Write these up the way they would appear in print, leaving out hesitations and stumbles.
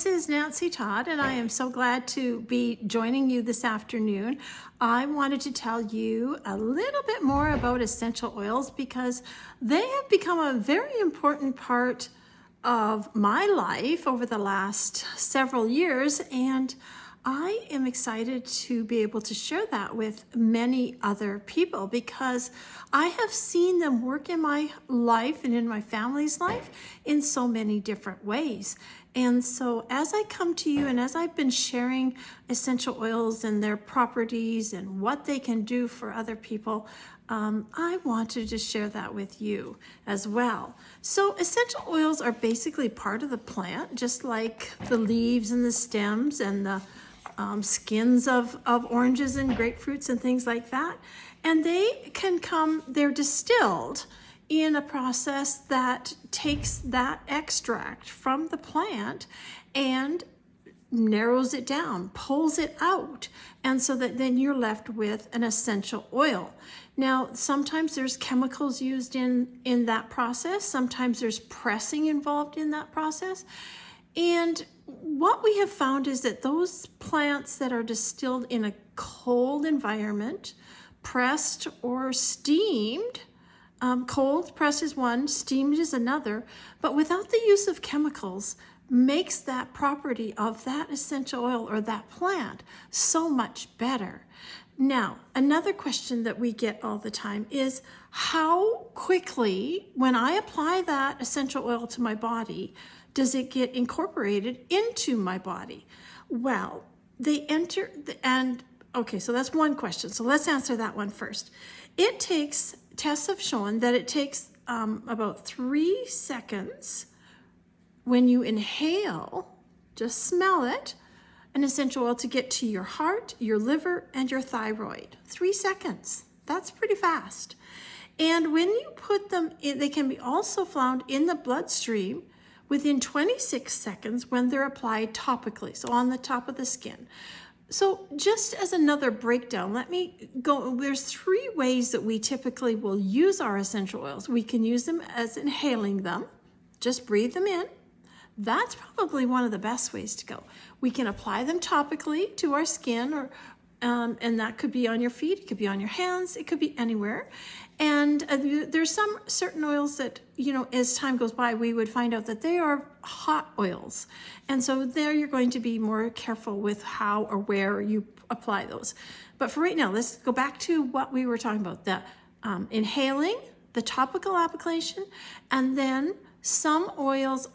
this is Nancy Todd, and I am so glad to be joining you this afternoon. I wanted to tell you a little bit more about essential oils because they have become a very important part of my life over the last several years, and I am excited to be able to share that with many other people because I have seen them work in my life and in my family's life in so many different ways. And so as I come to you and as I've been sharing essential oils and their properties and what they can do for other people, I wanted to share that with you as well. So essential oils are basically part of the plant, just like the leaves and the stems and the skins of oranges and grapefruits and things like that. And they're distilled in a process that takes that extract from the plant and narrows it down, pulls it out, and so that then you're left with an essential oil. Now, sometimes there's chemicals used in that process. Sometimes there's pressing involved in that process. And what we have found is that those plants that are distilled in a cold environment, pressed or steamed, cold pressed is one, steamed is another, but without the use of chemicals, makes that property of that essential oil or that plant so much better. Now, another question that we get all the time is how quickly, when I apply that essential oil to my body, does it get incorporated into my body? Well, so that's one question. So let's answer that one first. Tests have shown that it takes about 3 seconds when you inhale, just smell it, an essential oil to get to your heart, your liver, and your thyroid. 3 seconds. That's pretty fast. And when you put them in, they can be also found in the bloodstream within 26 seconds when they're applied topically, so on the top of the skin. So just as another breakdown, let me go. There's 3 ways that we typically will use our essential oils. We can use them as inhaling them, just breathe them in. That's probably one of the best ways to go. We can apply them topically to our skin, and that could be on your feet, it could be on your hands, it could be anywhere. And there's some certain oils that, as time goes by, we would find out that they are hot oils. And so there you're going to be more careful with how or where you apply those. But for right now, let's go back to what we were talking about, the inhaling, the topical application, and then some oils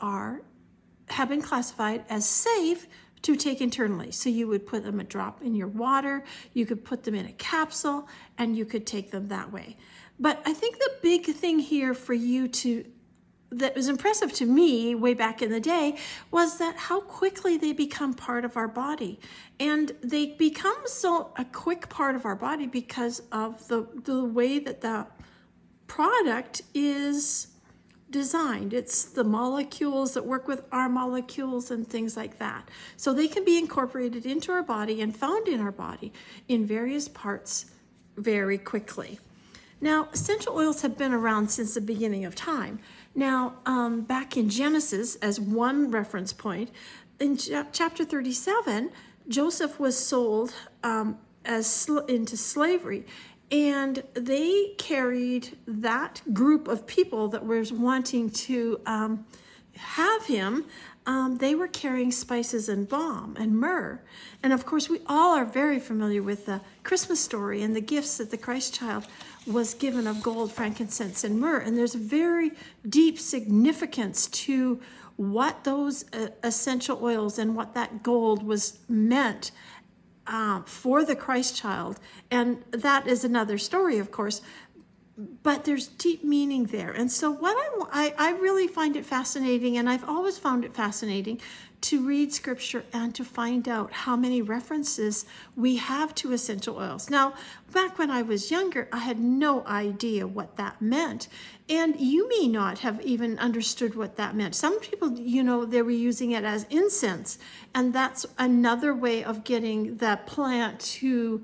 have been classified as safe to take internally. So you would put them a drop in your water, you could put them in a capsule, and you could take them that way. But I think the big thing here for you that was impressive to me way back in the day was that how quickly they become part of our body. And they become a quick part of our body because of the way that the product is designed. It's the molecules that work with our molecules and things like that. So they can be incorporated into our body and found in our body in various parts very quickly. Now, essential oils have been around since the beginning of time. Now, back in Genesis, as one reference point, in chapter 37, Joseph was sold into slavery. And they carried that group of people that was wanting to have him. They were carrying spices and balm and myrrh. And of course, we all are very familiar with the Christmas story and the gifts that the Christ child was given of gold, frankincense, and myrrh. And there's a very deep significance to what those essential oils and what that gold was meant for the Christ child. And that is another story, of course, but there's deep meaning there. And so what I really find it fascinating, and I've always found it fascinating to read scripture and to find out how many references we have to essential oils. Now, back when I was younger, I had no idea what that meant. And you may not have even understood what that meant. Some people, they were using it as incense. And that's another way of getting the plant to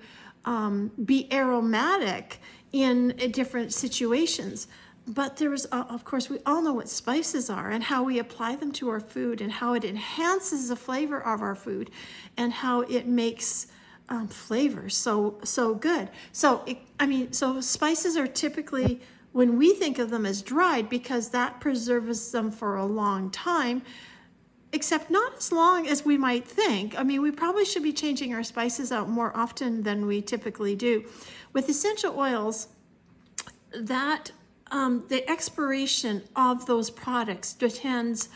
be aromatic in different situations. But there is, of course, we all know what spices are and how we apply them to our food and how it enhances the flavor of our food and how it makes flavor so good. So, so spices are typically, when we think of them as dried, because that preserves them for a long time, except not as long as we might think. I mean, we probably should be changing our spices out more often than we typically do. With essential oils, that the expiration of those products depends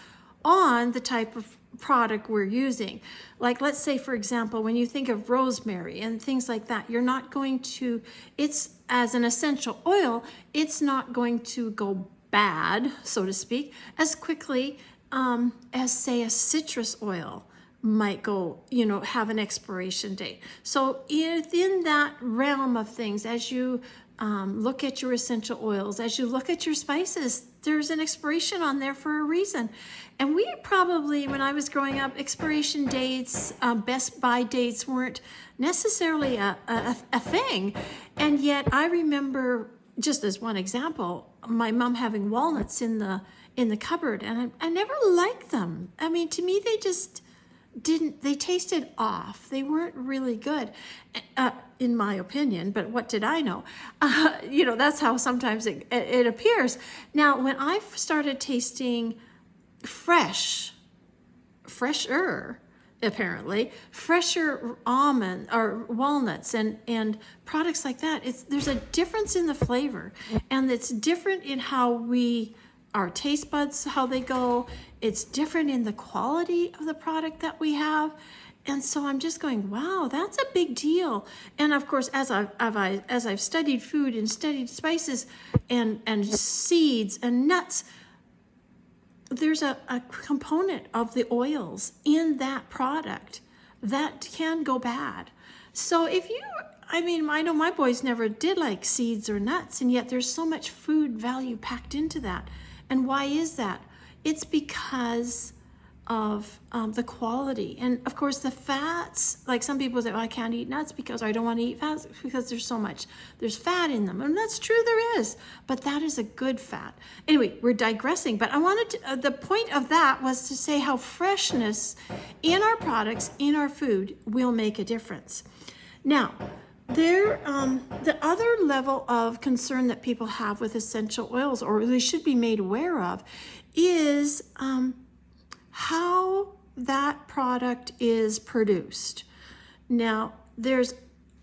on the type of product we're using. Like, let's say, for example, when you think of rosemary and things like that, you're not going to, it's as an essential oil, it's not going to go bad, so to speak, as quickly as, say, a citrus oil might go, have an expiration date. So in that realm of things, as you look at your essential oils, as you look at your spices, there's an expiration on there for a reason. And we probably, when I was growing up, expiration dates, best by dates weren't necessarily a thing. And yet I remember, just as one example, my mom having walnuts in the cupboard, and I never liked them. I mean, to me, they just they tasted off. They weren't really good, in my opinion, but what did I know? That's how sometimes it appears. Now, when I started tasting fresher, apparently, fresher almond or walnuts and products like that, there's a difference in the flavor, and it's different in how our taste buds, how they go. It's different in the quality of the product that we have. And so I'm just going, wow, that's a big deal. And of course, as I've studied food and studied spices and seeds and nuts, there's a component of the oils in that product that can go bad. So I know my boys never did like seeds or nuts, and yet there's so much food value packed into that. And why is that? It's because of the quality. And of course the fats, like some people say, I can't eat nuts because I don't want to eat fats because there's fat in them. And that's true, there is, but that is a good fat. Anyway, we're digressing, but I wanted to, the point of that was to say how freshness in our products, in our food, will make a difference. Now, the other level of concern that people have with essential oils, or they should be made aware of, is how that product is produced. Now, there's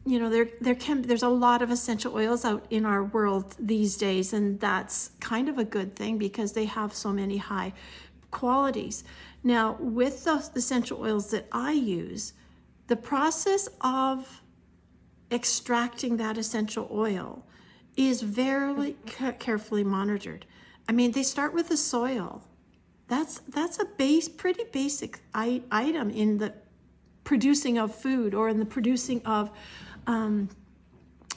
a lot of essential oils out in our world these days, and that's kind of a good thing because they have so many high qualities. Now, with the essential oils that I use, the process of extracting that essential oil is very carefully monitored. I mean, they start with the soil. That's a pretty basic item in the producing of food or in the producing of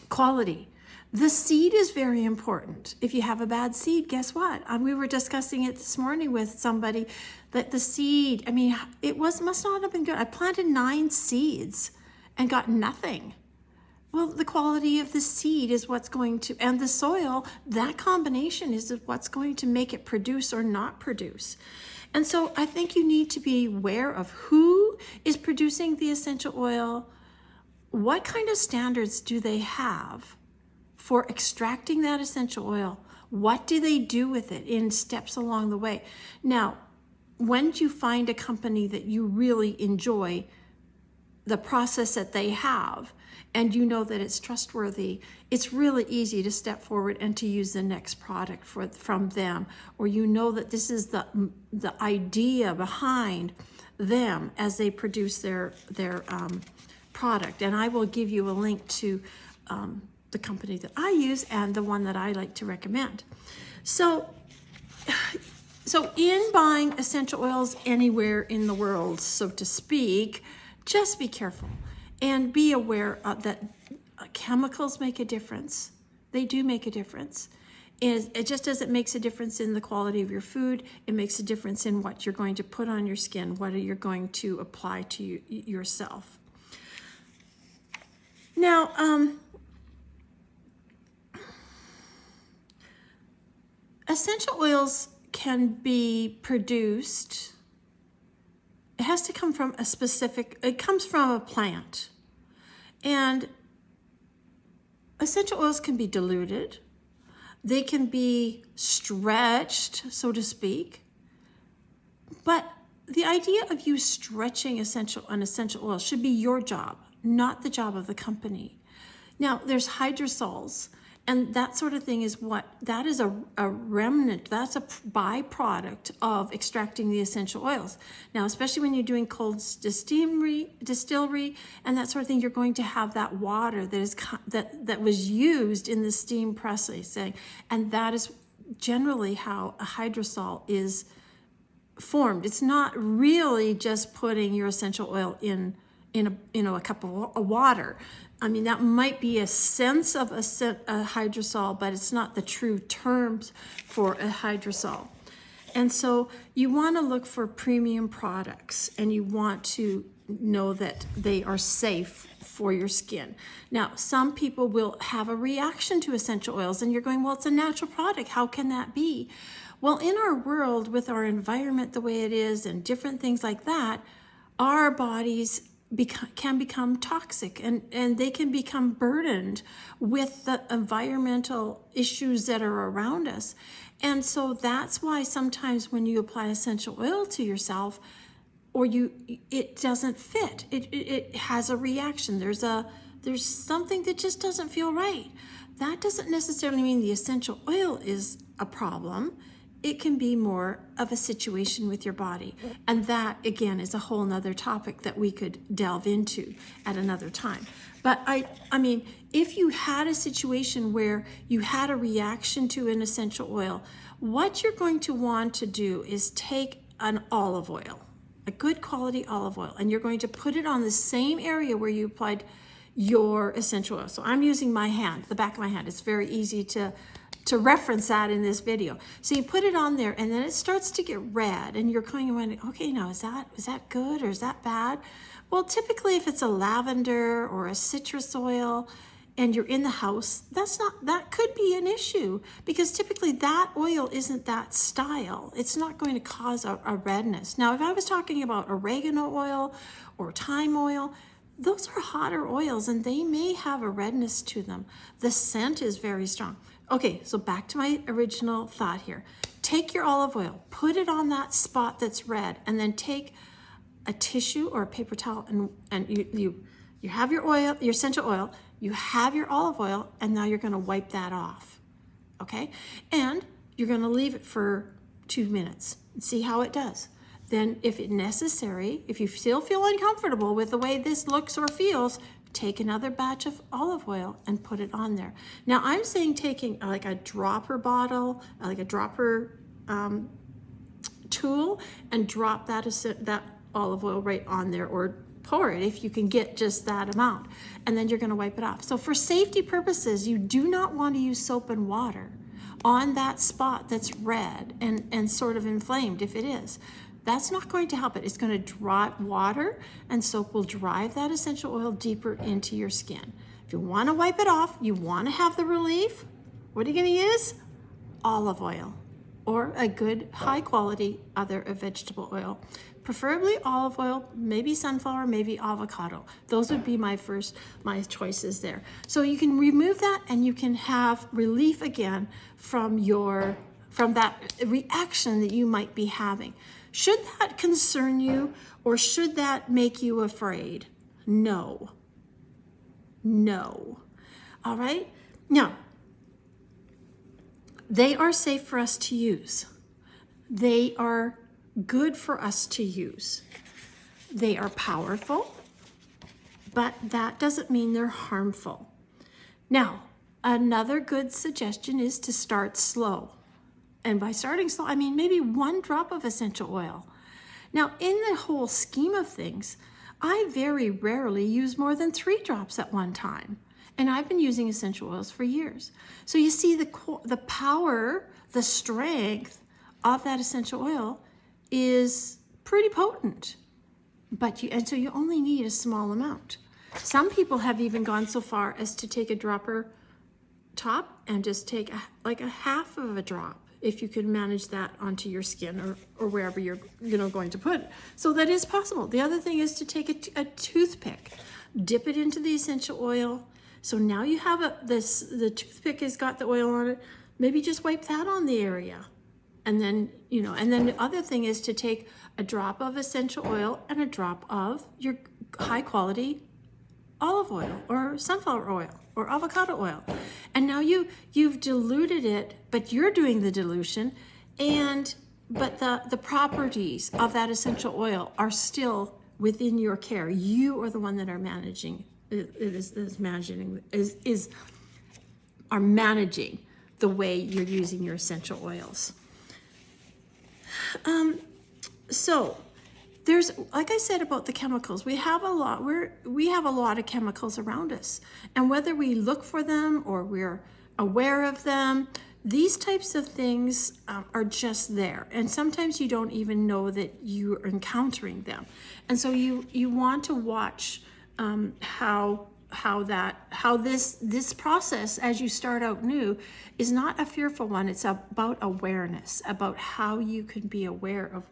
quality. The seed is very important. If you have a bad seed, guess what? We were discussing it this morning with somebody that the seed, must not have been good. I planted 9 seeds and got nothing. Well, the quality of the seed is what's going to, and the soil, that combination is what's going to make it produce or not produce. And so I think you need to be aware of who is producing the essential oil, what kind of standards do they have for extracting that essential oil, what do they do with it in steps along the way. Now, when you find a company that you really enjoy the process that they have, and you know that it's trustworthy, it's really easy to step forward and to use the next product from them, or you know that this is the idea behind them as they produce their product. And I will give you a link to the company that I use and the one that I like to recommend. So in buying essential oils anywhere in the world, so to speak, just be careful. And be aware that chemicals make a difference. They do make a difference. And it just as it makes a difference in the quality of your food, it makes a difference in what you're going to put on your skin, what you're going to apply to yourself. Now, essential oils can be produced, it has to come from it comes from a plant. And essential oils can be diluted. They can be stretched, so to speak. But the idea of you stretching an essential oil should be your job, not the job of the company. Now, there's hydrosols, and that sort of thing that is a remnant, that's a byproduct of extracting the essential oils. Now, especially when you're doing cold distillery, and that sort of thing, you're going to have that water that was used in the steam processing, and that is generally how a hydrosol is formed. It's not really just putting your essential oil in a cup of water. I mean, that might be a sense of a hydrosol, but it's not the true terms for a hydrosol. And so you want to look for premium products, and you want to know that they are safe for your skin. Now, some people will have a reaction to essential oils, and you're going, well, it's a natural product. How can that be? Well, in our world, with our environment the way it is and different things like that, our bodies can become toxic, and they can become burdened with the environmental issues that are around us. And so that's why sometimes when you apply essential oil to yourself, it doesn't fit. It has a reaction. There's something that just doesn't feel right. That doesn't necessarily mean the essential oil is a problem. It can be more of a situation with your body. And that, again, is a whole nother topic that we could delve into at another time. But I mean, if you had a situation where you had a reaction to an essential oil, what you're going to want to do is take an olive oil, a good quality olive oil, and you're going to put it on the same area where you applied your essential oil. So I'm using my hand, the back of my hand. It's very easy to reference that in this video. So you put it on there, and then it starts to get red, and you're kind of wondering, okay, now is that good or is that bad? Well, typically if it's a lavender or a citrus oil and you're in the house, that could be an issue, because typically that oil isn't that style. It's not going to cause a redness. Now, if I was talking about oregano oil or thyme oil, those are hotter oils and they may have a redness to them. The scent is very strong. Okay, so back to my original thought here. Take your olive oil, put it on that spot that's red, and then take a tissue or a paper towel, and you have your oil, your essential oil, you have your olive oil, and now you're going to wipe that off. Okay? And you're going to leave it for 2 minutes and see how it does. Then if it's necessary, if you still feel uncomfortable with the way this looks or feels, take another batch of olive oil and put it on there. Now, I'm saying taking like a dropper bottle, like a dropper tool, and drop that olive oil right on there, or pour it if you can get just that amount. And then you're going to wipe it off. So for safety purposes, you do not want to use soap and water on that spot that's red and sort of inflamed if it is. That's not going to help it. It's going to dry water, and soap will drive that essential oil deeper into your skin. If you want to wipe it off, you want to have the relief, what are you going to use? Olive oil, or a good high quality other vegetable oil. Preferably olive oil, maybe sunflower, maybe avocado. Those would be my choices there. So you can remove that, and you can have relief again from that reaction that you might be having. Should that concern you, or should that make you afraid? No. No. All right? Now, they are safe for us to use. They are good for us to use. They are powerful, but that doesn't mean they're harmful. Now, another good suggestion is to start slow. And by starting slow, I mean maybe 1 drop of essential oil. Now, in the whole scheme of things, I very rarely use more than 3 drops at one time. And I've been using essential oils for years. So you see the power, the strength of that essential oil is pretty potent. And so you only need a small amount. Some people have even gone so far as to take a dropper top and just take like a half of a drop if you can manage that onto your skin or wherever you're going to put it. So that is possible. The other thing is to take a toothpick, dip it into the essential oil. So now you have the toothpick has got the oil on it. Maybe just wipe that on the area. And then, and then the other thing is to take a drop of essential oil and a drop of your high quality olive oil or sunflower oil or avocado oil. And now you've diluted it, but you're doing the dilution, but the properties of that essential oil are still within your care. You are the one that are managing are managing the way you're using your essential oils. So there's, like I said about the chemicals, we have a lot of chemicals around us, and whether we look for them or we're aware of them, these types of things are just there, and sometimes you don't even know that you're encountering them. And so you want to watch how this process, as you start out new, is not a fearful one. It's about awareness, about how you can be aware of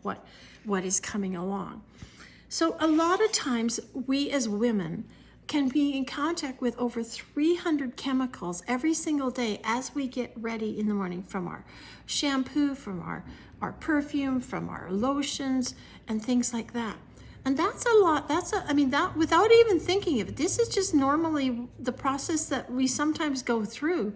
what is coming along. So a lot of times we as women can be in contact with over 300 chemicals every single day as we get ready in the morning, from our shampoo, from our perfume, from our lotions and things like that. And that's a lot. That without even thinking of it, this is just normally the process that we sometimes go through.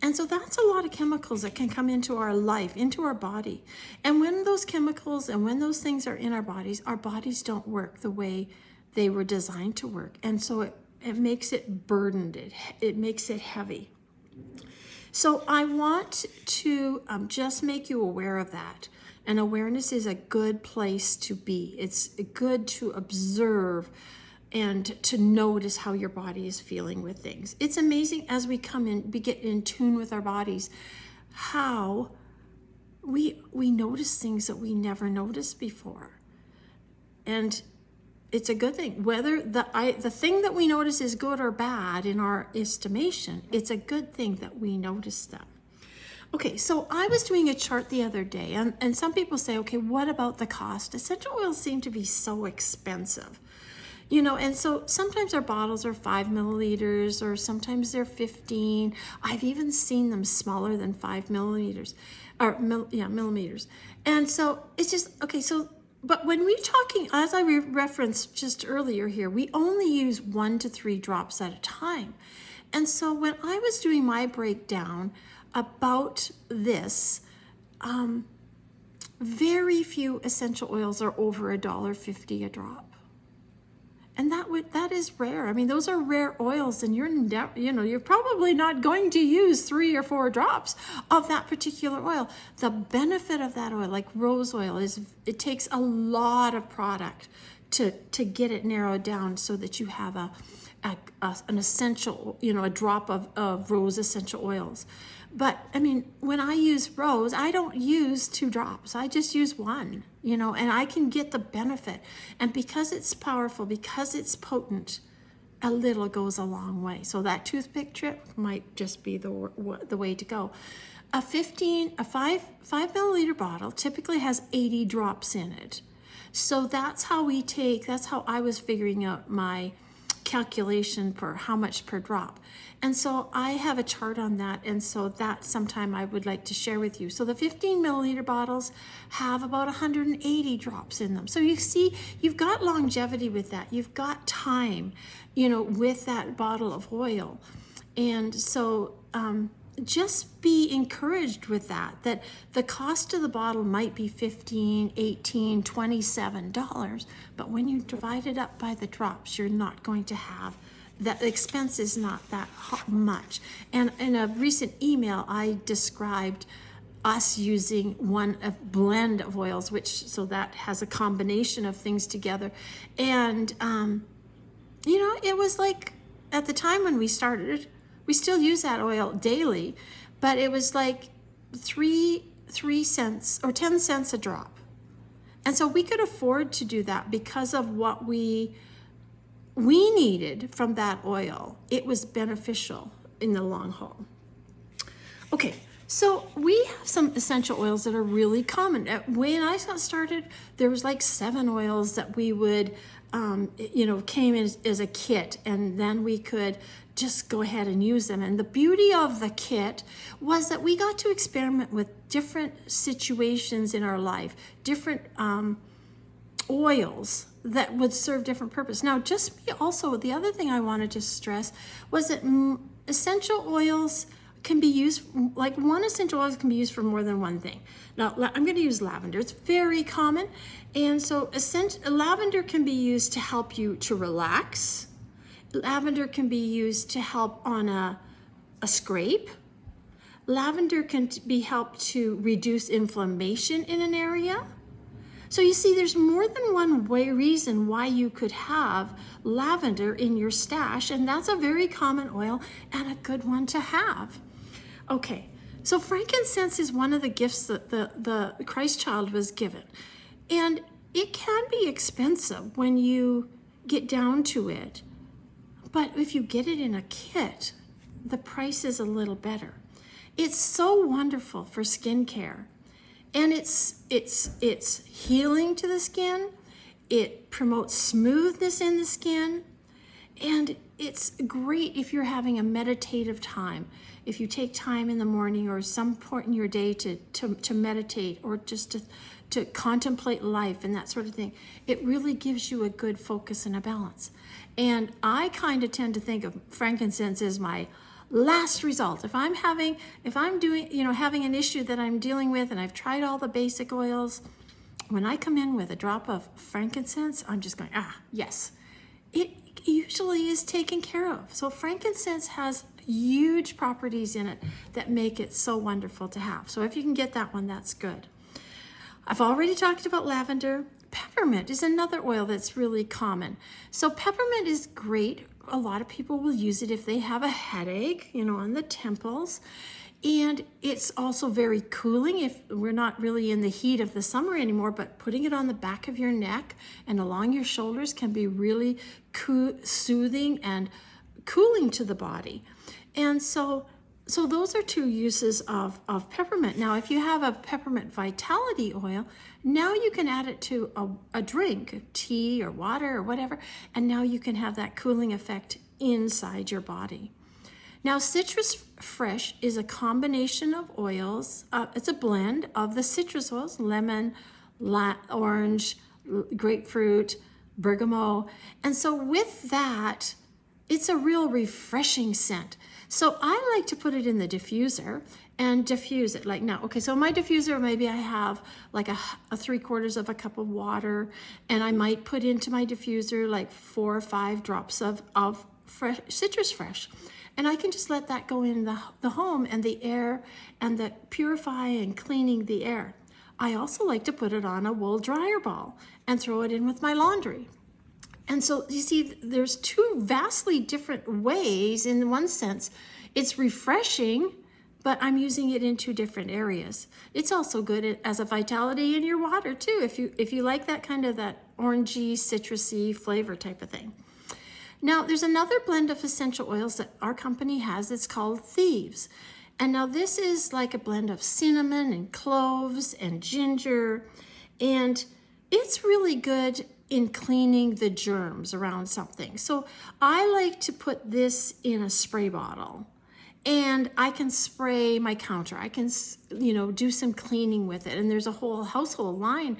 And so that's a lot of chemicals that can come into our life, into our body. And when those chemicals and when those things are in our bodies don't work the way they were designed to work. And so it makes it burdened. It makes it heavy. So I want to just make you aware of that. And awareness is a good place to be. It's good to observe and to notice how your body is feeling with things. It's amazing as we get in tune with our bodies, how we notice things that we never noticed before. And it's a good thing. Whether the thing that we notice is good or bad in our estimation, it's a good thing that we notice them. Okay, so I was doing a chart the other day, and some people say, okay, what about the cost? Essential oils seem to be so expensive, and so sometimes our bottles are 5 milliliters, or sometimes they're 15. I've even seen them smaller than 5 milliliters, millimeters. And so it's just, okay, so, but when we're talking, as I referenced just earlier here, we only use 1 to 3 drops at a time. And so when I was doing my breakdown about this, very few essential oils are over $1.50 a drop, and that is rare. I mean, those are rare oils, and you're probably not going to use 3 or 4 drops of that particular oil. The benefit of that oil, like rose oil, is it takes a lot of product to get it narrowed down so that you have an essential, a drop of rose essential oils. But I mean, when I use rose, I don't use 2 drops. I just use 1, and I can get the benefit. And because it's powerful, because it's potent, a little goes a long way. So that toothpick trip might just be the way to go. A 5 milliliter bottle typically has 80 drops in it. So that's how I was figuring out my calculation for how much per drop. And so I have a chart on that, and so that sometime I would like to share with you. So the 15 milliliter bottles have about 180 drops in them. So you see, you've got longevity with that. You've got time, with that bottle of oil. And so just be encouraged with that the cost of the bottle might be $15, $18, $27, but when you divide it up by the drops, you're not going to have that. The expense is not that much. And in a recent email, I described us using a blend of oils, so that has a combination of things together. And, it was like, at the time when we started, we still use that oil daily, but it was like 3 cents or 10 cents a drop. And so we could afford to do that because of what we needed from that oil. It was beneficial in the long haul. Okay, So we have some essential oils that are really common. When I got started, there was like 7 oils that we would, came as a kit, and then we could just go ahead and use them. And the beauty of the kit was that we got to experiment with different situations in our life, different oils that would serve different purpose. Now, also, the other thing I wanted to stress was that essential oils can be used, like one essential oil can be used for more than one thing. Now, I'm going to use lavender. It's very common. And so lavender can be used to help you to relax. Lavender can be used to help on a scrape. Lavender can be helped to reduce inflammation in an area. So you see, there's more than one reason why you could have lavender in your stash, and that's a very common oil and a good one to have. Okay, so frankincense is one of the gifts that the Christ child was given. And it can be expensive when you get down to it. But if you get it in a kit, the price is a little better. It's so wonderful for skincare. And it's healing to the skin. It promotes smoothness in the skin. And it's great if you're having a meditative time. If you take time in the morning or some point in your day to meditate, or just to contemplate life and that sort of thing, it really gives you a good focus and a balance. And I kind of tend to think of frankincense as my last result. If I'm having an issue that I'm dealing with, and I've tried all the basic oils, when I come in with a drop of frankincense, I'm just going, yes. It usually is taken care of. So frankincense has huge properties in it that make it so wonderful to have. So if you can get that one, that's good. I've already talked about lavender. Peppermint is another oil that's really common. So peppermint is great. A lot of people will use it if they have a headache, on the temples. And it's also very cooling if we're not really in the heat of the summer anymore, but putting it on the back of your neck and along your shoulders can be really soothing and cooling to the body. And so those are 2 uses of peppermint. Now, if you have a peppermint vitality oil, now you can add it to a drink, tea or water or whatever, and now you can have that cooling effect inside your body. Now, citrus fresh is a combination of oils. It's a blend of the citrus oils, lemon, orange, grapefruit, bergamot. And so with that, it's a real refreshing scent. So I like to put it in the diffuser and diffuse it. Like now, okay, so my diffuser, maybe I have like a 3/4 of a cup of water, and I might put into my diffuser like 4 or 5 drops of fresh, citrus fresh. And I can just let that go in the home and the air, and that purify and cleaning the air. I also like to put it on a wool dryer ball and throw it in with my laundry. And so you see, there's 2 vastly different ways. In one sense, it's refreshing, but I'm using it in 2 different areas. It's also good as a vitality in your water too, if you like that kind of that orangey, citrusy flavor type of thing. Now, there's another blend of essential oils that our company has. It's called Thieves. And now this is like a blend of cinnamon and cloves and ginger. And it's really good in cleaning the germs around something. So I like to put this in a spray bottle, and I can spray my counter. I can, do some cleaning with it. And there's a whole household line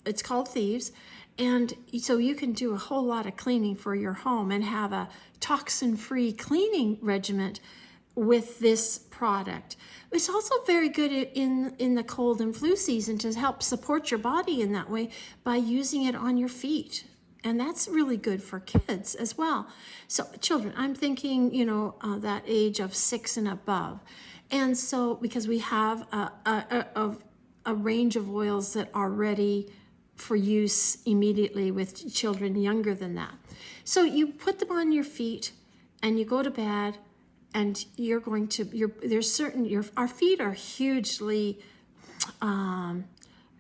it's called Thieves. And so you can do a whole lot of cleaning for your home and have a toxin-free cleaning regimen with this product. It's also very good in the cold and flu season to help support your body in that way by using it on your feet. And that's really good for kids as well. So children, I'm thinking, that age of 6 and above. And so because we have a range of oils that are ready for use immediately with children younger than that. So you put them on your feet and you go to bed, and you're going to, our feet are hugely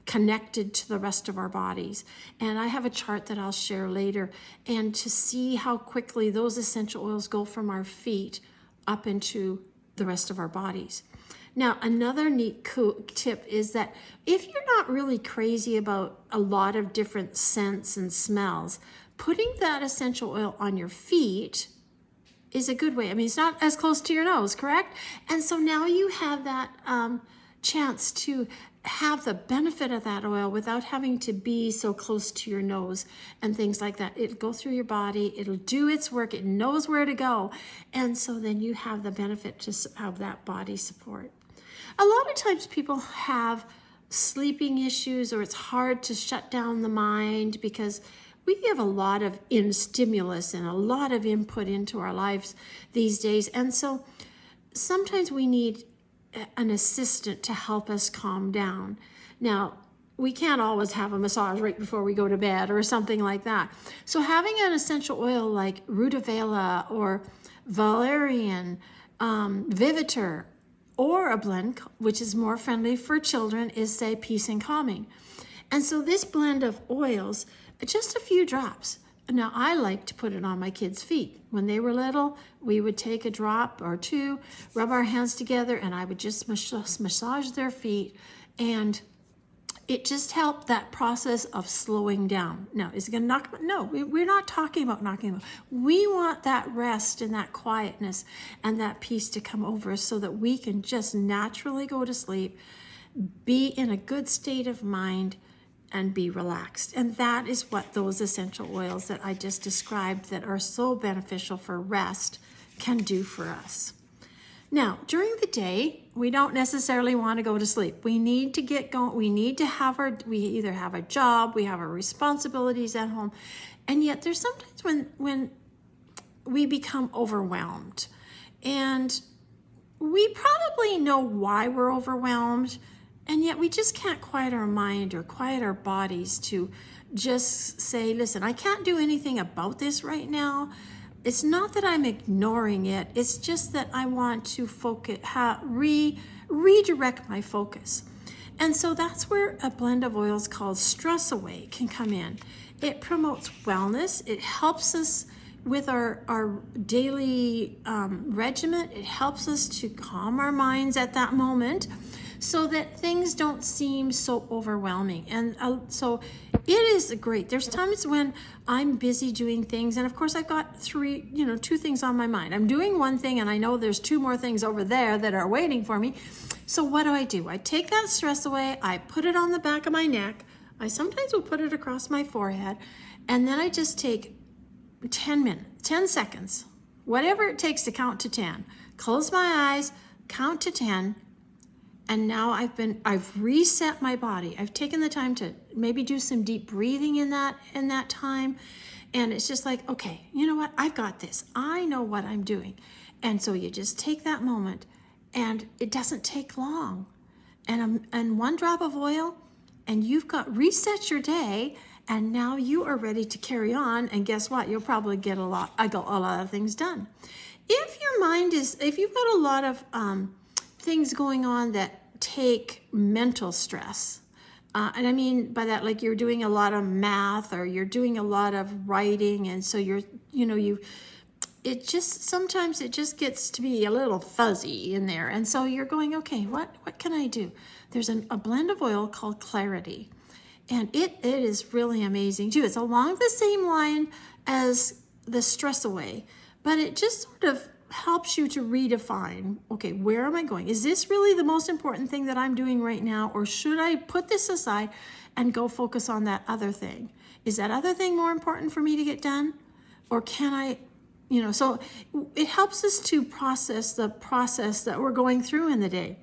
connected to the rest of our bodies. And I have a chart that I'll share later, and to see how quickly those essential oils go from our feet up into the rest of our bodies. Now, another neat tip is that if you're not really crazy about a lot of different scents and smells, putting that essential oil on your feet is a good way. I mean, it's not as close to your nose, correct? And so now you have that chance to have the benefit of that oil without having to be so close to your nose and things like that. It'll go through your body, it'll do its work, it knows where to go. And so then you have the benefit to have that body support. A lot of times people have sleeping issues, or it's hard to shut down the mind because we have a lot of stimulus and a lot of input into our lives these days. And so sometimes we need an assistant to help us calm down. Now, we can't always have a massage right before we go to bed or something like that. So having an essential oil like Rudavela or Valerian, Vivitor, or a blend which is more friendly for children is, say, Peace and Calming. And so this blend of oils, just a few drops. Now, I like to put it on my kids' feet. When they were little, we would take a drop or two, rub our hands together, and I would just massage their feet. And it just helped that process of slowing down. Now, is it going to knock them? No, we're not talking about knocking them. We want that rest and that quietness and that peace to come over us so that we can just naturally go to sleep, be in a good state of mind, and be relaxed. And that is what those essential oils that I just described that are so beneficial for rest can do for us. Now, during the day, we don't necessarily want to go to sleep. We need to get going. We need to we either have a job, we have our responsibilities at home, and yet there's sometimes when we become overwhelmed. And we probably know why we're overwhelmed, and yet we just can't quiet our mind or quiet our bodies to just say, listen, I can't do anything about this right now. It's not that I'm ignoring it. It's just that I want to focus, redirect my focus. And so that's where a blend of oils called Stress Away can come in. It promotes wellness. It helps us with our daily regimen. It helps us to calm our minds at that moment so that things don't seem so overwhelming. And so it is great. There's times when I'm busy doing things, and of course I've got two things on my mind. I'm doing one thing and I know there's two more things over there that are waiting for me. So what do? I take that stress away, I put it on the back of my neck, I sometimes will put it across my forehead, and then I just take 10 seconds, whatever it takes to count to 10. Close my eyes, count to 10, and now I've reset my body. I've taken the time to maybe do some deep breathing in that time. And it's just like, okay, you know what? I've got this. I know what I'm doing. And so you just take that moment, and it doesn't take long. And one drop of oil, and you've got reset your day, and now you are ready to carry on. And guess what? You'll probably get a lot of things done. If you've got a lot of things going on that take mental stress, and I mean by that, like you're doing a lot of math or you're doing a lot of writing, and so sometimes it just gets to be a little fuzzy in there, and so you're going, okay, what can I do? There's a blend of oil called Clarity, and it is really amazing too. It's along the same line as the Stress Away, but it just sort of helps you to redefine, okay, where am I going? Is this really the most important thing that I'm doing right now? Or should I put this aside and go focus on that other thing? Is that other thing more important for me to get done? Or can I, so it helps us to process the process that we're going through in the day.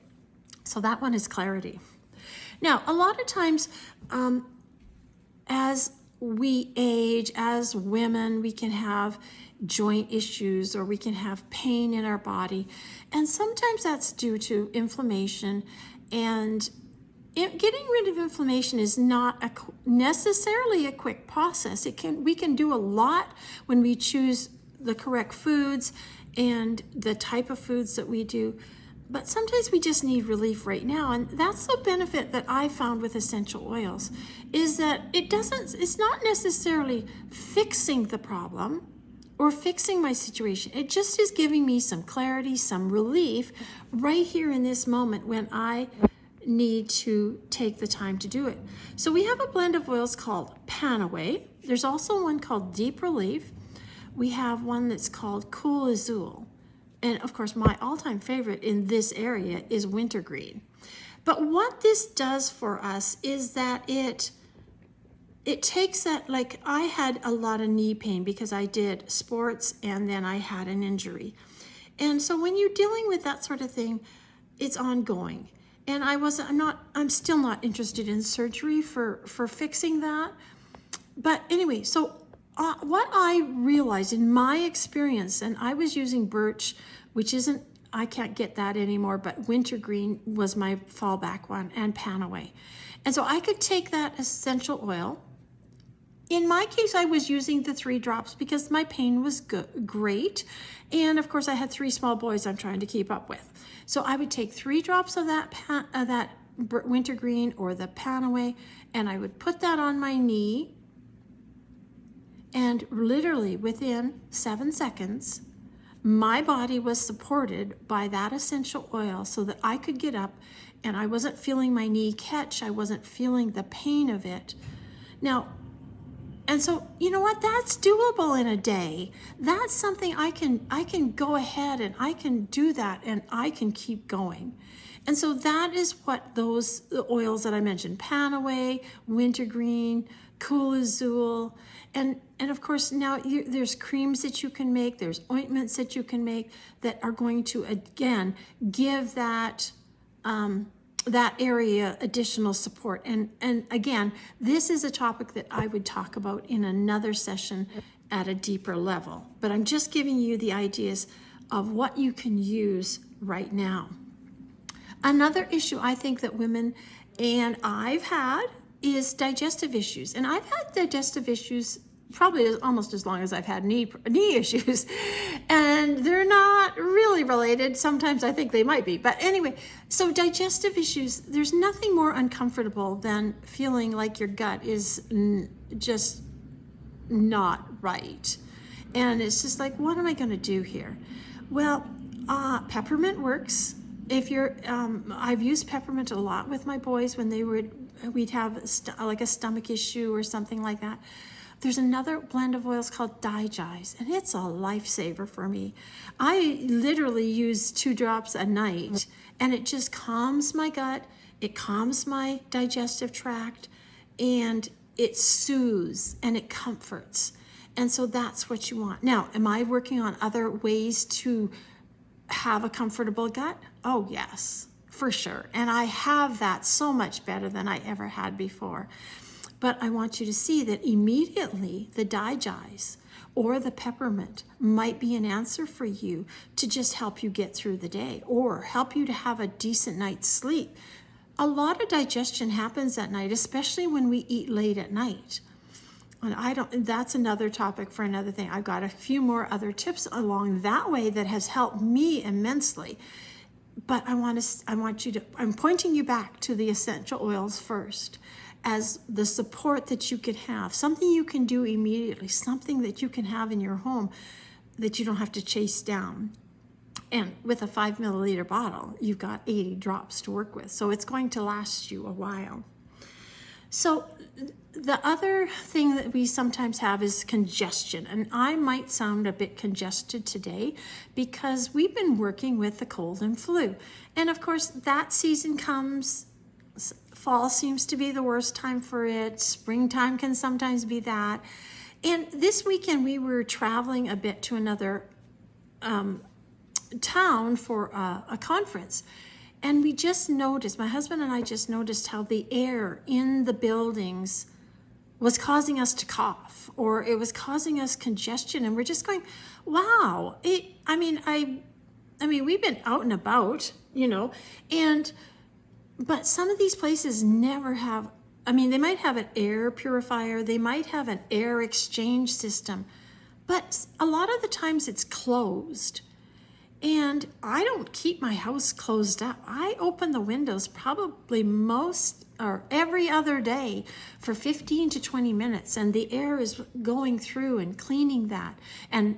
So that one is Clarity. Now, a lot of times, as we age, as women, we can have joint issues, or we can have pain in our body, and sometimes that's due to inflammation. And getting rid of inflammation is not necessarily a quick process. We can do a lot when we choose the correct foods and the type of foods that we do, but sometimes we just need relief right now. And that's the benefit that I found with essential oils, is that it's not necessarily fixing the problem. or fixing my situation. It just is giving me some clarity, some relief right here in this moment when I need to take the time to do it. So we have a blend of oils called Panaway. There's also one called Deep Relief. We have one that's called Cool Azul. And of course, my all-time favorite in this area is Wintergreen. But what this does for us is that it takes that, like I had a lot of knee pain because I did sports and then I had an injury. And so when you're dealing with that sort of thing, it's ongoing. And I'm still not interested in surgery for fixing that. But anyway, so what I realized in my experience, and I was using birch, which I can't get that anymore, but Wintergreen was my fallback one, and Panaway. And so I could take that essential oil. In my case, I was using the 3 drops because my pain was great. And of course, I had 3 small boys I'm trying to keep up with. So I would take 3 drops of that Wintergreen or the Panaway, and I would put that on my knee. And literally within 7 seconds, my body was supported by that essential oil so that I could get up and I wasn't feeling my knee catch. I wasn't feeling the pain of it. Now, and so, you know what? That's doable in a day. That's something I can go ahead and I can do that and I can keep going. And so that is what the oils that I mentioned, Panaway, Wintergreen, Cool Azul, and of course now there's creams that you can make, there's ointments that you can make that are going to, again, give that area additional support. And again, this is a topic that I would talk about in another session at a deeper level. But I'm just giving you the ideas of what you can use right now. Another issue I think that women and I've had is digestive issues. And I've had digestive issues probably almost as long as I've had knee issues. And they're not really related. Sometimes I think they might be. But anyway, so digestive issues, there's nothing more uncomfortable than feeling like your gut is just not right. And it's just like, what am I going to do here? Well, peppermint works. If you're, I've used peppermint a lot with my boys when we'd have like a stomach issue or something like that. There's another blend of oils called Digize, and it's a lifesaver for me. I literally use 2 drops a night, and it just calms my gut, it calms my digestive tract, and it soothes and it comforts. And so that's what you want. Now, am I working on other ways to have a comfortable gut? Oh, yes, for sure. And I have that so much better than I ever had before. But I want you to see that immediately the Digize or the peppermint might be an answer for you to just help you get through the day or help you to have a decent night's sleep. A lot of digestion happens at night, especially when we eat late at night. And that's another topic for another thing. I've got a few more other tips along that way that has helped me immensely. But I'm pointing you back to the essential oils first as the support that you could have, something you can do immediately, something that you can have in your home that you don't have to chase down. And with a 5 milliliter bottle, you've got 80 drops to work with. So it's going to last you a while. So the other thing that we sometimes have is congestion. And I might sound a bit congested today because we've been working with the cold and flu. And of course, that season comes. Fall seems to be the worst time for it. Springtime can sometimes be that. And this weekend we were traveling a bit to another town for a conference. And we just noticed, my husband and I just noticed how the air in the buildings was causing us to cough, or it was causing us congestion. And we're just going, wow. I mean, we've been out and about, but some of these places never have, they might have an air purifier, they might have an air exchange system, but a lot of the times it's closed. And I don't keep my house closed up. I open the windows probably most or every other day for 15 to 20 minutes, and the air is going through and cleaning that and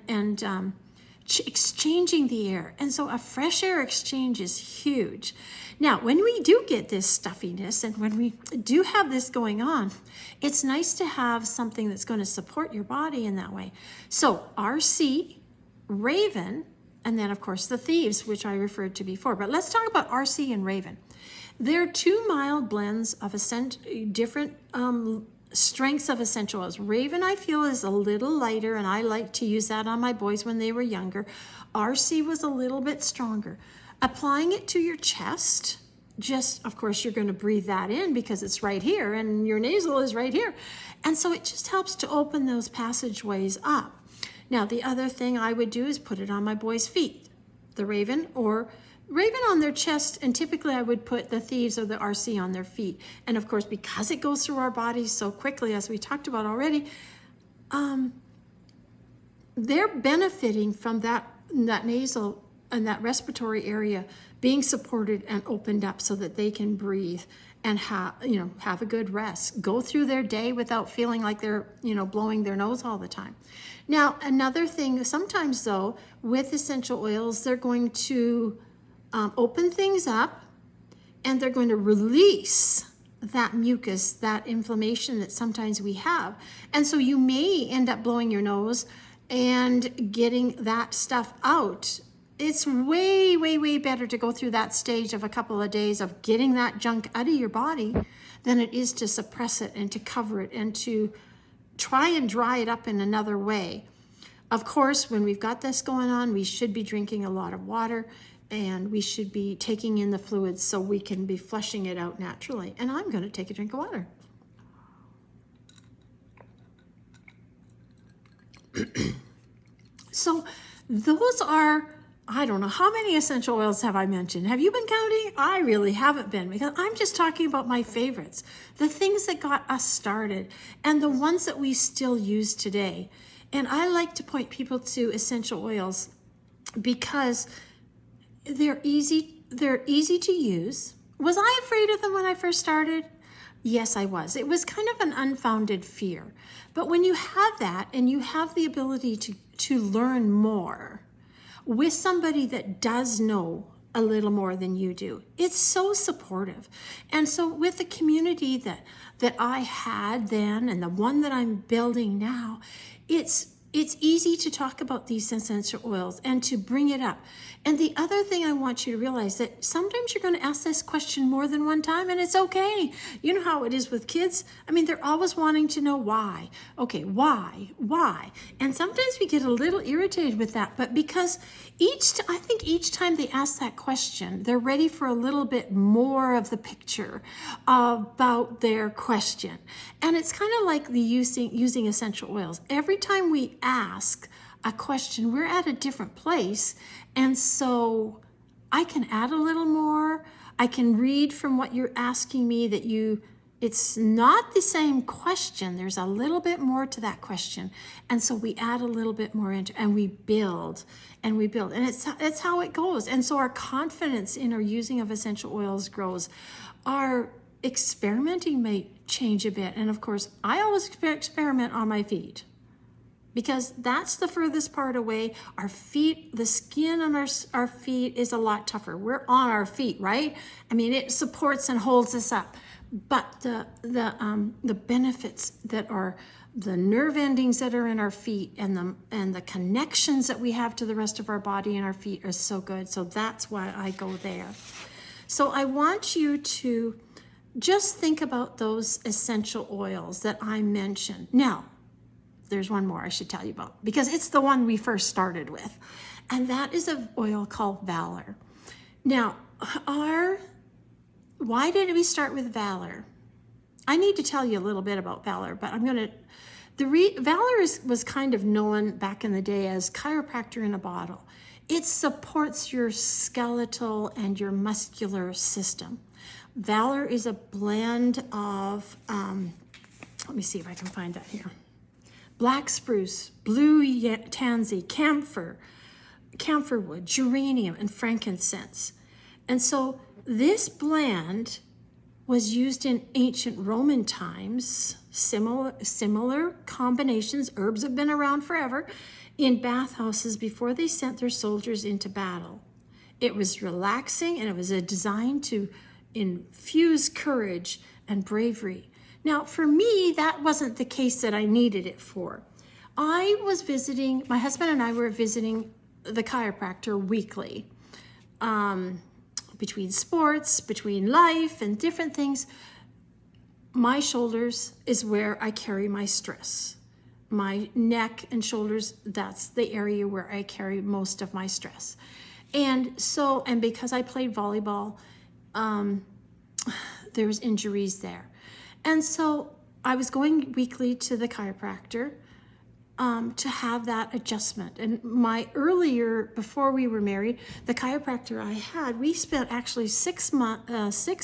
exchanging the air. And so a fresh air exchange is huge. Now, when we do get this stuffiness and when we do have this going on, it's nice to have something that's going to support your body in that way. So RC, Raven, and then of course the Thieves, which I referred to before. But let's talk about RC and Raven. They're two mild blends of different strengths of essential oils. Raven, I feel, is a little lighter, and I like to use that on my boys when they were younger. RC was a little bit stronger. Applying it to your chest, just, of course, you're going to breathe that in because it's right here, and your nasal is right here. And so it just helps to open those passageways up. Now, the other thing I would do is put it on my boys' feet, the Raven on their chest, and typically I would put the Thieves or the RC on their feet. And of course, because it goes through our bodies so quickly, as we talked about already, they're benefiting from that nasal and that respiratory area being supported and opened up so that they can breathe and have a good rest, go through their day without feeling like they're, blowing their nose all the time. Now, another thing, sometimes though, with essential oils, they're going to open things up, and they're going to release that mucus, that inflammation that sometimes we have. And so you may end up blowing your nose and getting that stuff out. It's way, way, way better to go through that stage of a couple of days of getting that junk out of your body than it is to suppress it and to cover it and to try and dry it up in another way. Of course, when we've got this going on, we should be drinking a lot of water, and we should be taking in the fluids so we can be flushing it out naturally. And I'm going to take a drink of water. So those are, I don't know, how many essential oils have I mentioned? Have you been counting? I really haven't been, because I'm just talking about my favorites, the things that got us started and the ones that we still use today. And I like to point people to essential oils because they're easy to use. Was I afraid of them when I first started? Yes, I was. It was kind of an unfounded fear. But when you have that and you have the ability to learn more with somebody that does know a little more than you do, it's so supportive. And so with the community that I had then and the one that I'm building now, it's easy to talk about these essential oils and to bring it up. And the other thing I want you to realize that sometimes you're going to ask this question more than one time, and it's okay. You know how it is with kids? I mean, they're always wanting to know why. Okay, why? And sometimes we get a little irritated with that, but because I think each time they ask that question, they're ready for a little bit more of the picture about their question. And it's kind of like the using essential oils. Every time we ask a question, we're at a different place. And so I can add a little more. I can read from what you're asking me that it's not the same question. There's a little bit more to that question. And so we add a little bit more into, and we build. And it's how it goes. And so our confidence in our using of essential oils grows. Our experimenting may change a bit. And of course, I always experiment on my feet, because that's the furthest part away. Our feet, the skin on our feet is a lot tougher. We're on our feet, right? I mean, it supports and holds us up. But the benefits that are the nerve endings that are in our feet and the connections that we have to the rest of our body and our feet are so good. So that's why I go there. So I want you to just think about those essential oils that I mentioned. Now, there's one more I should tell you about, because it's the one we first started with, and that is an oil called Valor. Now, why did we start with Valor? I need to tell you a little bit about Valor, but Valor was kind of known back in the day as chiropractor in a bottle. It supports your skeletal and your muscular system. Valor is a blend of, let me see if I can find that here. Black spruce, blue tansy, camphor, camphor wood, geranium, and frankincense. And so this blend was used in ancient Roman times. Similar combinations, herbs have been around forever, in bathhouses before they sent their soldiers into battle. It was relaxing, and it was designed to infuse courage and bravery. Now, for me, that wasn't the case that I needed it for. I was visiting, my husband and I were visiting the chiropractor weekly. Between sports, between life and different things, my shoulders is where I carry my stress. My neck and shoulders, that's the area where I carry most of my stress. And because I played volleyball, there was injuries there. And so I was going weekly to the chiropractor to have that adjustment. And before we were married, the chiropractor I had, we spent actually 6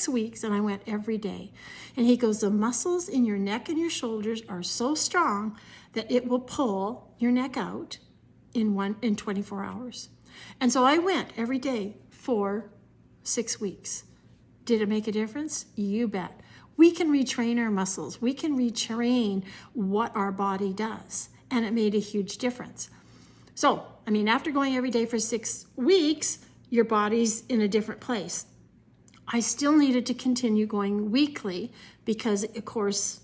weeks, and I went every day. And he goes, the muscles in your neck and your shoulders are so strong that it will pull your neck out in 24 hours. And so I went every day for 6 weeks. Did it make a difference? You bet. We can retrain our muscles. We can retrain what our body does. And it made a huge difference. So, after going every day for 6 weeks, your body's in a different place. I still needed to continue going weekly because, of course,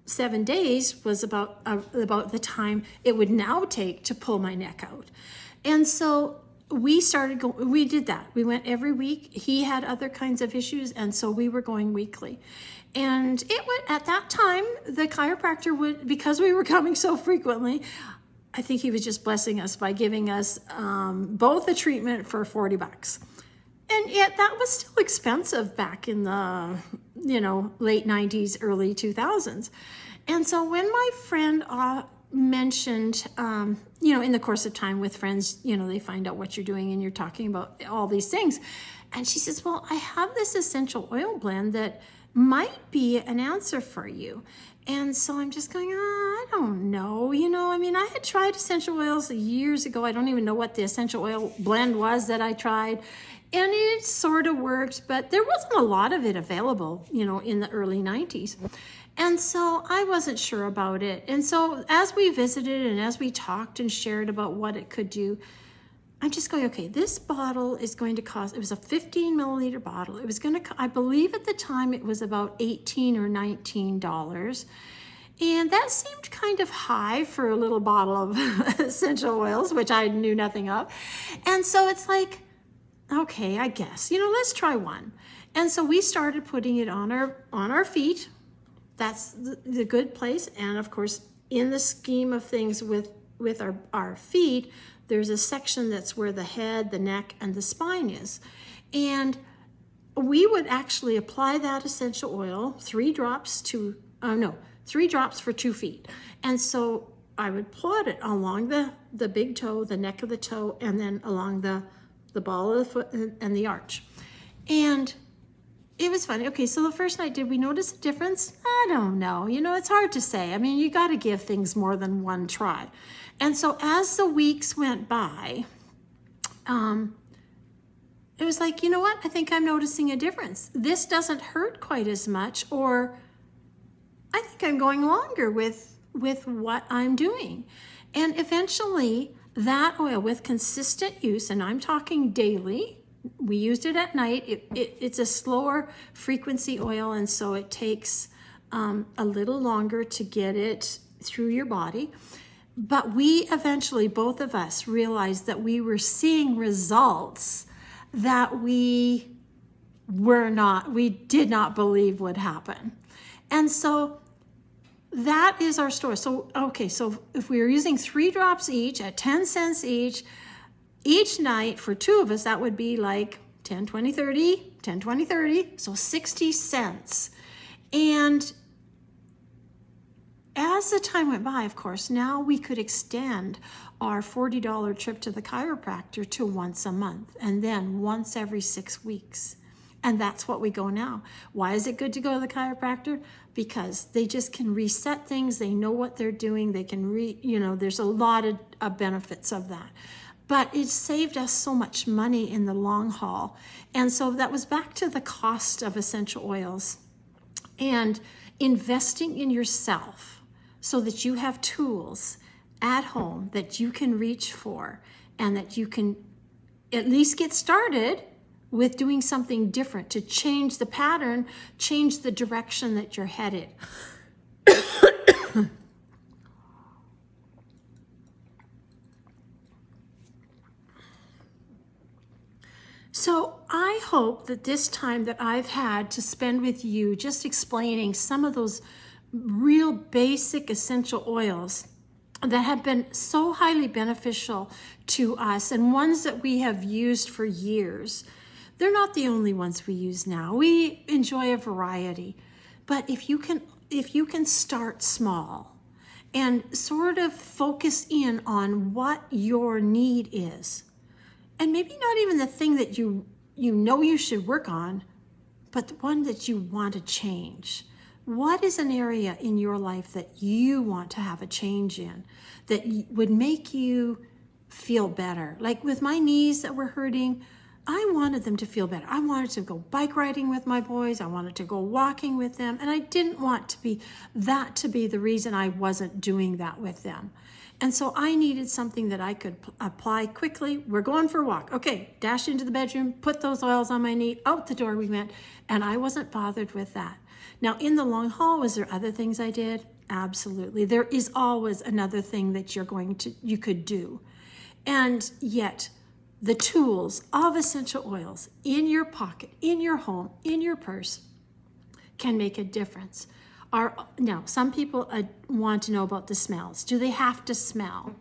7 days was about the time it would now take to pull my neck out. And so we did that. We went every week. He had other kinds of issues, and so we were going weekly. And at that time, the chiropractor would, because we were coming so frequently, I think he was just blessing us by giving us both a treatment for $40. And yet that was still expensive back in the, late 90s, early 2000s. And so when my friend mentioned, in the course of time with friends, they find out what you're doing and you're talking about all these things. And she says, well, I have this essential oil blend that might be an answer for you. And so I'm just going, I don't know. I had tried essential oils years ago. I don't even know what the essential oil blend was that I tried. And it sort of worked, but there wasn't a lot of it available, in the early 90s. And so I wasn't sure about it. And so as we visited and as we talked and shared about what it could do, I'm just going, okay, this bottle is going to cost, it was a 15 milliliter bottle. It was going to, I believe at the time it was about $18 or $19. And that seemed kind of high for a little bottle of essential oils, which I knew nothing of. And so it's like, okay, I guess, let's try one. And so we started putting it on our feet. That's the good place. And of course, in the scheme of things with our feet, there's a section that's where the head, the neck, and the spine is. And we would actually apply that essential oil, 3 drops for 2 feet. And so I would plot it along the big toe, the neck of the toe, and then along the ball of the foot and the arch. And it was funny. Okay, so the first night, did we notice a difference? I don't know. It's hard to say. You got to give things more than one try. And so as the weeks went by, it was like, what? I think I'm noticing a difference. This doesn't hurt quite as much, or I think I'm going longer with what I'm doing. And eventually, that oil with consistent use, and I'm talking daily, we used it at night. It's a slower frequency oil, and so it takes a little longer to get it through your body. But we eventually, both of us, realized that we were seeing results that we did not believe would happen. And so that is our story. So, okay, so if we were using 3 drops each at 10 cents each night for 2 of us, that would be like 10, 20, 30, 10, 20, 30, so 60 cents. And as the time went by, of course, now we could extend our $40 trip to the chiropractor to once a month, and then once every 6 weeks. And that's what we go now. Why is it good to go to the chiropractor? Because they just can reset things. They know what they're doing. They can there's a lot of benefits of that. but it saved us so much money in the long haul. And so that was back to the cost of essential oils and investing in yourself so that you have tools at home that you can reach for and that you can at least get started with doing something different to change the pattern, change the direction that you're headed. So I hope that this time that I've had to spend with you just explaining some of those real basic essential oils that have been so highly beneficial to us and ones that we have used for years. They're not the only ones we use now. We enjoy a variety. But if you can start small and sort of focus in on what your need is, and maybe not even the thing that you know you should work on, but the one that you want to change. What is an area in your life that you want to have a change in that would make you feel better? Like with my knees that were hurting, I wanted them to feel better. I wanted to go bike riding with my boys. I wanted to go walking with them. And I didn't want to be the reason I wasn't doing that with them. And so I needed something that I could apply quickly. We're going for a walk. Okay, dash into the bedroom, put those oils on my knee, out the door we went, and I wasn't bothered with that. Now, in the long haul, was there other things I did? Absolutely. There is always another thing that you could do. And yet, the tools of essential oils in your pocket, in your home, in your purse can make a difference. Now, some people want to know about the smells. Do they have to smell?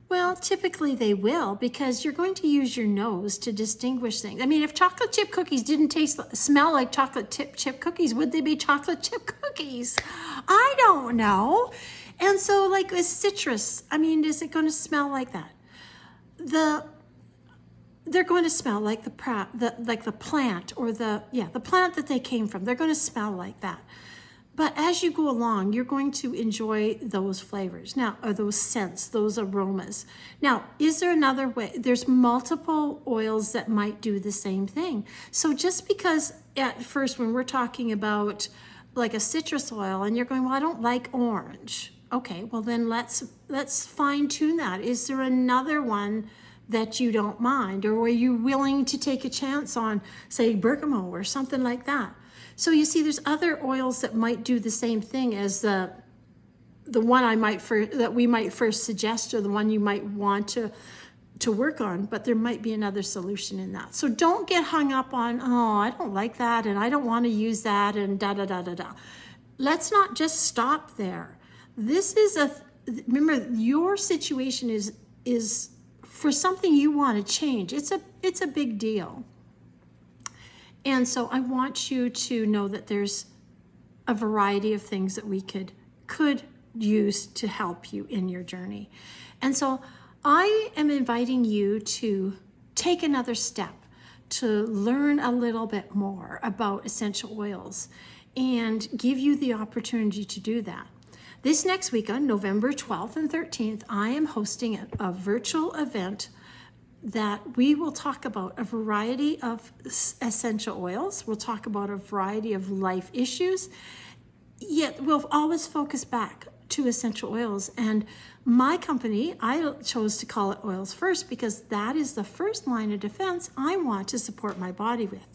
Well, typically they will, because you're going to use your nose to distinguish things. I mean, if chocolate chip cookies didn't smell like chocolate chip cookies, would they be chocolate chip cookies? I don't know. And so, like with citrus, I mean, is it going to smell like that? They're going to smell like the plant or the plant that they came from. They're going to smell like that. But as you go along, you're going to enjoy those flavors now, or those scents, those aromas. Now, is there another way? There's multiple oils that might do the same thing. So just because at first when we're talking about like a citrus oil and you're going, well, I don't like orange. Okay, well then let's fine tune that. Is there another one that you don't mind? Or are you willing to take a chance on, say, bergamot or something like that? So you see, there's other oils that might do the same thing as the one that we might first suggest, or the one you might want to work on, but there might be another solution in that. So don't get hung up on, oh, I don't like that, and I don't want to use that, and da-da-da-da-da. Let's not just stop there. Remember, your situation is for something you want to change. It's a big deal. And so I want you to know that there's a variety of things that we could use to help you in your journey. And so I am inviting you to take another step to learn a little bit more about essential oils and give you the opportunity to do that. This next week on November 12th and 13th, I am hosting a virtual event that we will talk about a variety of essential oils. We'll talk about a variety of life issues, yet we'll always focus back to essential oils. And my company, I chose to call it Oils First because that is the first line of defense I want to support my body with.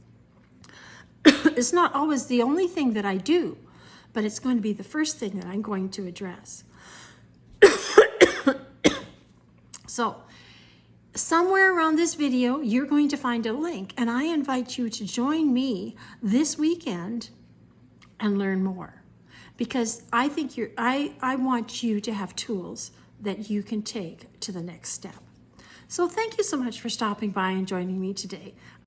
It's not always the only thing that I do, but it's going to be the first thing that I'm going to address. So, somewhere around this video, you're going to find a link, and I invite you to join me this weekend and learn more, because I think I want you to have tools that you can take to the next step. So thank you so much for stopping by and joining me today.